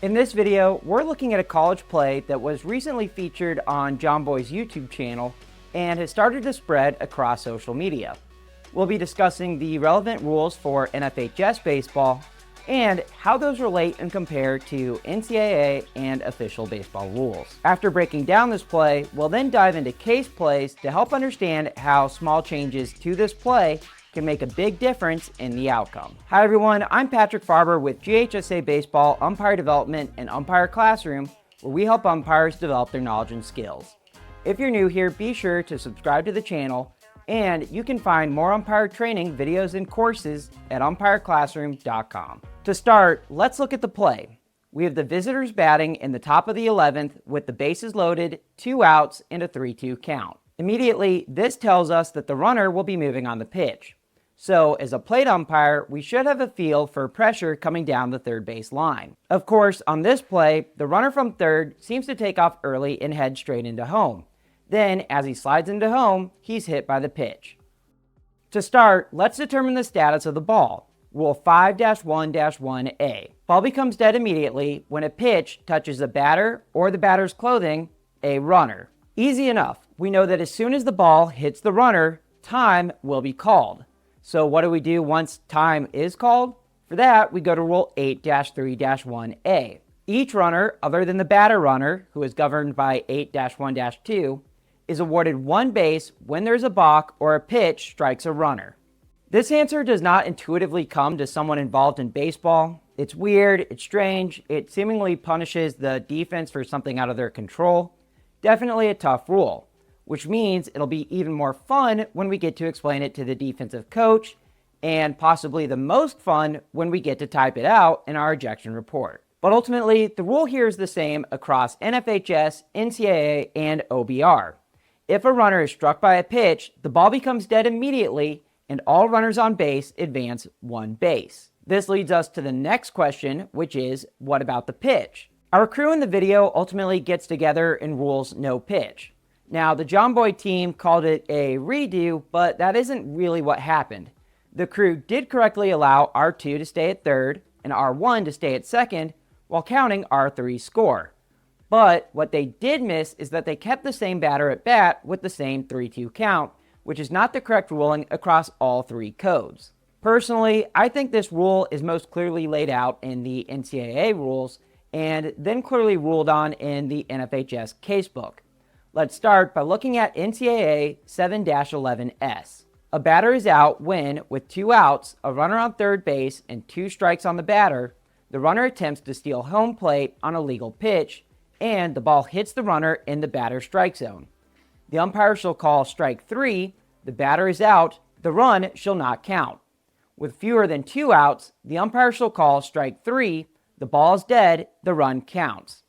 In this video, we're looking at a college play that was recently featured on John Boy's YouTube channel and has started to spread across social media. We'll be discussing the relevant rules for NFHS baseball and how those relate and compare to NCAA and official baseball rules. After breaking down this play, we'll then dive into case plays to help understand how small changes to this play can make a big difference in the outcome. Hi everyone, I'm Patrick Farber with GHSA Baseball Umpire Development and Umpire Classroom, where we help umpires develop their knowledge and skills. If you're new here, be sure to subscribe to the channel, and you can find more umpire training videos and courses at umpireclassroom.com. To start, let's look at the play. We have the visitors batting in the top of the 11th with the bases loaded, 2 outs, and a 3-2 count. Immediately, this tells us that the runner will be moving on the pitch. So, as a plate umpire, we should have a feel for pressure coming down the third base line. Of course, on this play, the runner from third seems to take off early and head straight into home. Then, as he slides into home, he's hit by the pitch. To start, let's determine the status of the ball. Rule 5-1-1A. Ball becomes dead immediately when a pitch touches the batter or the batter's clothing, a runner. Easy enough. We know that as soon as the ball hits the runner, time will be called. So what do we do once time is called? For that, we go to Rule 8-3-1A. Each runner, other than the batter runner, who is governed by 8-1-2, is awarded one base when there's a balk or a pitch strikes a runner. This answer does not intuitively come to someone involved in baseball. It's weird, it's strange, it seemingly punishes the defense for something out of their control. Definitely a tough rule, which means it'll be even more fun when we get to explain it to the defensive coach, and possibly the most fun when we get to type it out in our ejection report. But ultimately, the rule here is the same across NFHS, NCAA, and OBR. If a runner is struck by a pitch, the ball becomes dead immediately, and all runners on base advance one base. This leads us to the next question, which is, what about the pitch? Our crew in the video ultimately gets together and rules no pitch. Now, the John Boy team called it a redo, but that isn't really what happened. The crew did correctly allow R2 to stay at third and R1 to stay at second, while counting R3's score. But what they did miss is that they kept the same batter at bat with the same 3-2 count, which is not the correct ruling across all three codes. Personally, I think this rule is most clearly laid out in the NCAA rules and then clearly ruled on in the NFHS casebook. Let's start by looking at NCAA 7-11S. A batter is out when, with 2 outs, a runner on third base, and 2 strikes on the batter, the runner attempts to steal home plate on a legal pitch, and the ball hits the runner in the batter's strike zone. The umpire shall call strike 3, the batter is out, the run shall not count. With fewer than 2 outs, the umpire shall call strike 3, the ball is dead, the run counts.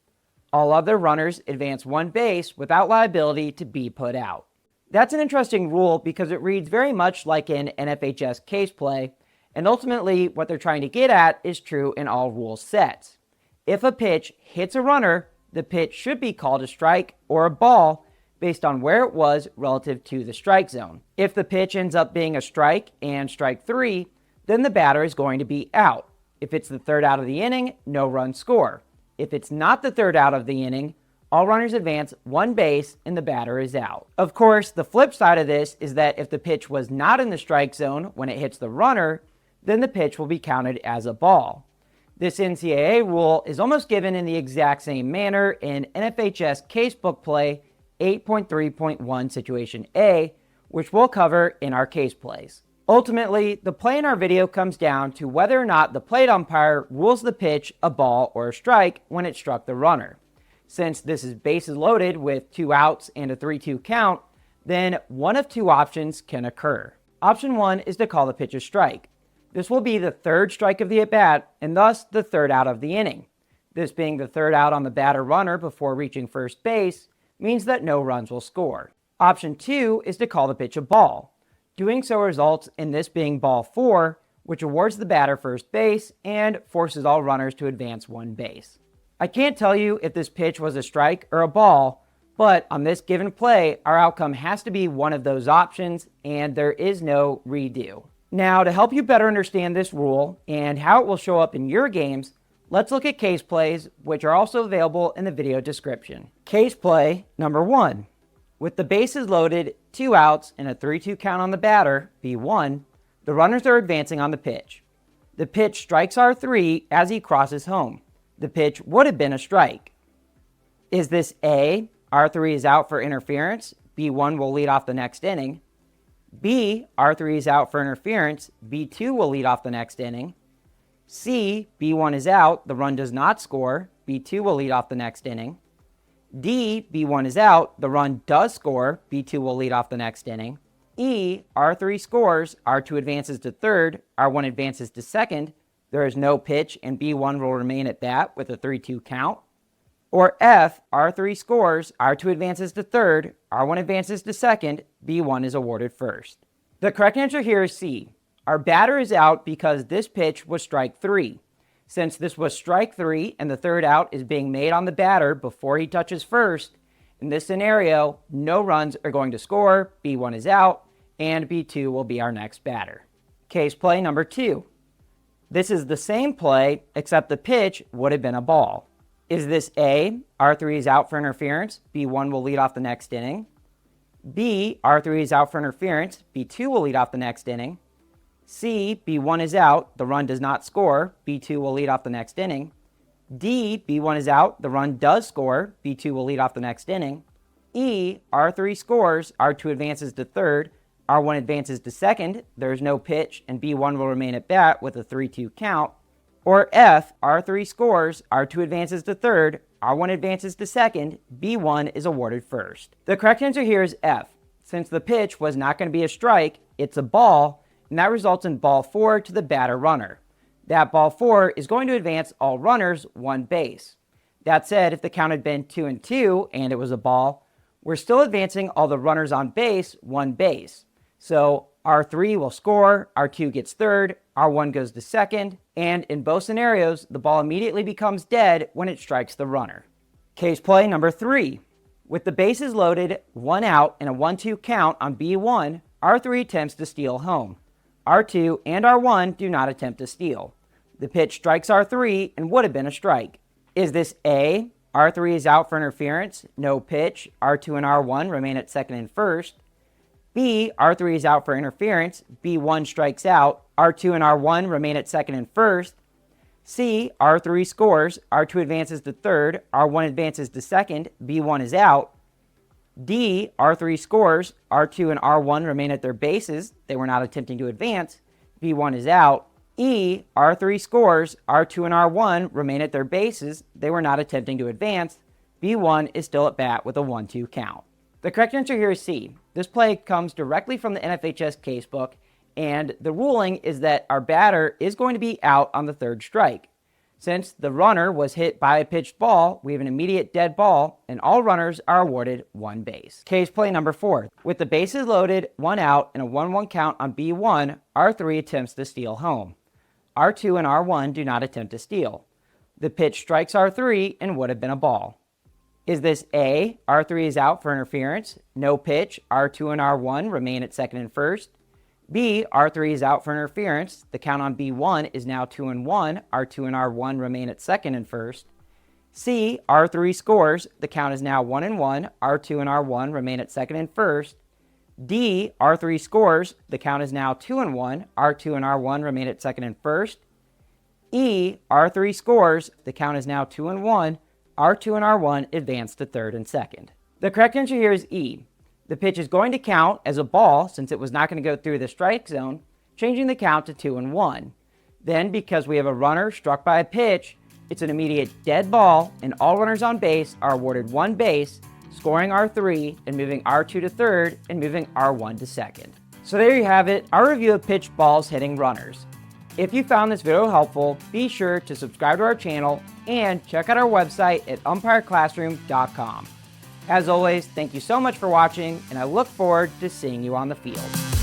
All other runners advance one base without liability to be put out. That's an interesting rule because it reads very much like an NFHS case play, and ultimately what they're trying to get at is true in all rule sets. If a pitch hits a runner, the pitch should be called a strike or a ball based on where it was relative to the strike zone. If the pitch ends up being a strike and strike 3, then the batter is going to be out. If it's the third out of the inning, no run score. If it's not the third out of the inning, all runners advance one base and the batter is out. Of course, the flip side of this is that if the pitch was not in the strike zone when it hits the runner, then the pitch will be counted as a ball. This NCAA rule is almost given in the exact same manner in NFHS casebook play 8.3.1 Situation A, which we'll cover in our case plays. Ultimately, the play in our video comes down to whether or not the plate umpire rules the pitch a ball or a strike when it struck the runner. Since this is bases loaded with 2 outs and a 3-2 count, then one of 2 options can occur. Option 1 is to call the pitch a strike. This will be the third strike of the at-bat and thus the third out of the inning. This being the third out on the batter runner before reaching first base means that no runs will score. Option 2 is to call the pitch a ball. Doing so results in this being ball 4, which awards the batter first base and forces all runners to advance one base. I can't tell you if this pitch was a strike or a ball, but on this given play, our outcome has to be one of those options, and there is no redo. Now, to help you better understand this rule and how it will show up in your games, Let's look at case plays, which are also available in the video description. Case play number 1. With the bases loaded, 2 outs, and a 3-2 count on the batter, B1, the runners are advancing on the pitch. The pitch strikes R3 as he crosses home. The pitch would have been a strike. Is this A, R3 is out for interference, B1 will lead off the next inning? B, R3 is out for interference, B2 will lead off the next inning? C, B1 is out, the run does not score, B2 will lead off the next inning? D, B1 is out, the run does score, B2 will lead off the next inning? E, R3 scores, R2 advances to third, R1 advances to second, there is no pitch, and B1 will remain at bat with a 3-2 count? Or F, R3 scores, R2 advances to third, R1 advances to second, B1 is awarded first. The correct answer here is C. Our batter is out because this pitch was strike 3. Since this was strike 3 and the third out is being made on the batter before he touches first, in this scenario, no runs are going to score, B1 is out, and B2 will be our next batter. Case play number 2. This is the same play, except the pitch would have been a ball. Is this A, R3 is out for interference, B1 will lead off the next inning? B, R3 is out for interference, B2 will lead off the next inning? C, B1 is out, the run does not score, B2 will lead off the next inning? D, B1 is out, the run does score, B2 will lead off the next inning? E, R3 scores, R2 advances to third, R1 advances to second, there is no pitch, and B1 will remain at bat with a 3-2 count. Or F, R3 scores, R2 advances to third, R1 advances to second, B1 is awarded first. The correct answer here is F. Since the pitch was not going to be a strike, it's a ball, and that results in ball 4 to the batter runner. That ball 4 is going to advance all runners 1 base. That said, if the count had been 2-2 and it was a ball, we're still advancing all the runners on base 1 base. So R3 will score, R2 gets third, R1 goes to second, and in both scenarios, the ball immediately becomes dead when it strikes the runner. Case play number 3. With the bases loaded, 1 out, and a 1-2 count on B1, R3 attempts to steal home. R2 and R1 do not attempt to steal. The pitch strikes R3 and would have been a strike. Is this A, R3 is out for interference, no pitch, R2 and R1 remain at second and first? B, R3 is out for interference, B1 strikes out, R2 and R1 remain at second and first? C, R3 scores, R2 advances to third, R1 advances to second, B1 is out? D, R3 scores, R2 and R1 remain at their bases, they were not attempting to advance, B1 is out? E, R3 scores, R2 and R1 remain at their bases, they were not attempting to advance, B1 is still at bat with a 1-2 count. The correct answer here is C. This play comes directly from the NFHS casebook, and the ruling is that our batter is going to be out on the third strike. Since the runner was hit by a pitched ball, we have an immediate dead ball, and all runners are awarded 1 base. Case play number 4. With the bases loaded, 1 out, and a 1-1 count on B1, R3 attempts to steal home. R2 and R1 do not attempt to steal. The pitch strikes R3 and would have been a ball. Is this A, R3 is out for interference, no pitch, R2 and R1 remain at second and first? B, R3 is out for interference, the count on B1 is now 2-1, R2 and R1 remain at second and first? C, R3 scores, the count is now 1-1, R2 and R1 remain at second and first? D, R3 scores, the count is now 2-1, R2 and R1 remain at second and first? E, R3 scores, the count is now 2-1, R2 and R1 advance to third and second. The correct answer here is E. The pitch is going to count as a ball since it was not going to go through the strike zone, changing the count to 2-1. Then, because we have a runner struck by a pitch, it's an immediate dead ball, and all runners on base are awarded 1 base, scoring R3 and moving R2 to third and moving R1 to second. So there you have it, our review of pitched balls hitting runners. If you found this video helpful, be sure to subscribe to our channel and check out our website at umpireclassroom.com. As always, thank you so much for watching, and I look forward to seeing you on the field.